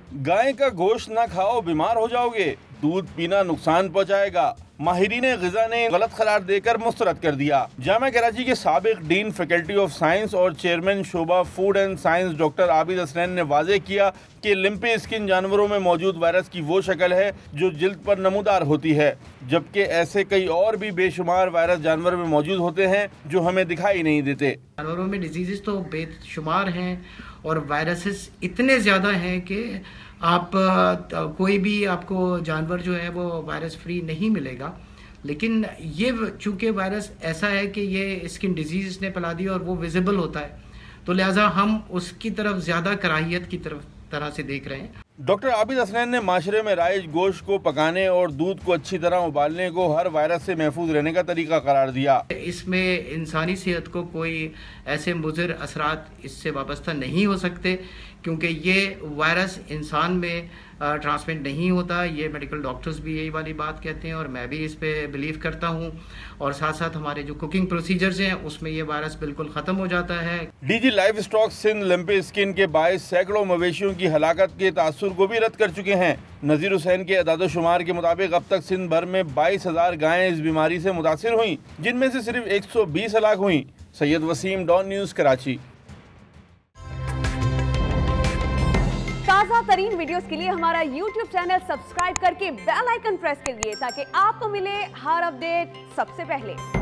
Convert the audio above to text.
गाय का गोश्त ना खाओ, बीमार हो जाओगे। दूध पीना नुकसान पहुंचाएगा। माहिरीन ग़िज़ा ने गलत करार देकर मुस्तरद कर दिया। जामिया कराची के साबिक डीन फैकल्टी ऑफ साइंस और चेयरमैन शोबा food and science doctor Abid Hasnain ने वाज़ेह किया कि लिम्पी स्किन जानवरों में मौजूद वायरस की वो शक्ल है जो जिल्द पर नमूदार होती है, जबकि ऐसे कई और भी बेशुमार वायरस जानवर में मौजूद होते हैं जो हमें दिखाई नहीं देते। जानवरों में डिजीज़ तो बेशुमार हैं और वायरसेस इतने ज़्यादा हैं कि आप कोई भी आपको जानवर जो है वो वायरस फ्री नहीं मिलेगा। लेकिन ये चूँकि वायरस ऐसा है कि ये स्किन डिजीज़ ने फैला दी और वो विजिबल होता है, तो लिहाजा हम उसकी तरफ ज़्यादा कराहियत की तरह से देख रहे हैं। डॉक्टर आबिद हसनैन ने माशरे में राइज गोश्त को पकाने और दूध को अच्छी तरह उबालने को हर वायरस से महफूज रहने का तरीका करार दिया। इसमें इंसानी सेहत को कोई ऐसे मुज़िर असरात इससे वाबस्ता नहीं हो सकते, क्योंकि ये वायरस इंसान में ट्रांसमिट नहीं होता। ये मेडिकल डॉक्टर्स भी यही वाली बात कहते हैं और मैं भी इस पे बिलीव करता हूँ। और साथ साथ हमारे जो कुकिंग प्रोसीजर्स हैं उसमें ये वायरस बिल्कुल ख़त्म हो जाता है। DG livestock Sindh lumpy skin के बायस सैकड़ों मवेशियों की हलाकत के तासुर को भी रद्द कर चुके हैं। नज़ीर हुसैन के अदाद-ओ-शुमार के मुताबिक अब तक सिंध भर में 22,000 गायें इस बीमारी से मुतासिर हुई, जिनमें से सिर्फ 120 हलाक हुई। Syed Waseem, Dawn News, Karachi. ताज़ा तरीन वीडियोस के लिए हमारा YouTube चैनल सब्सक्राइब करके बेल आइकन प्रेस करिए ताकि आपको मिले हर अपडेट सबसे पहले।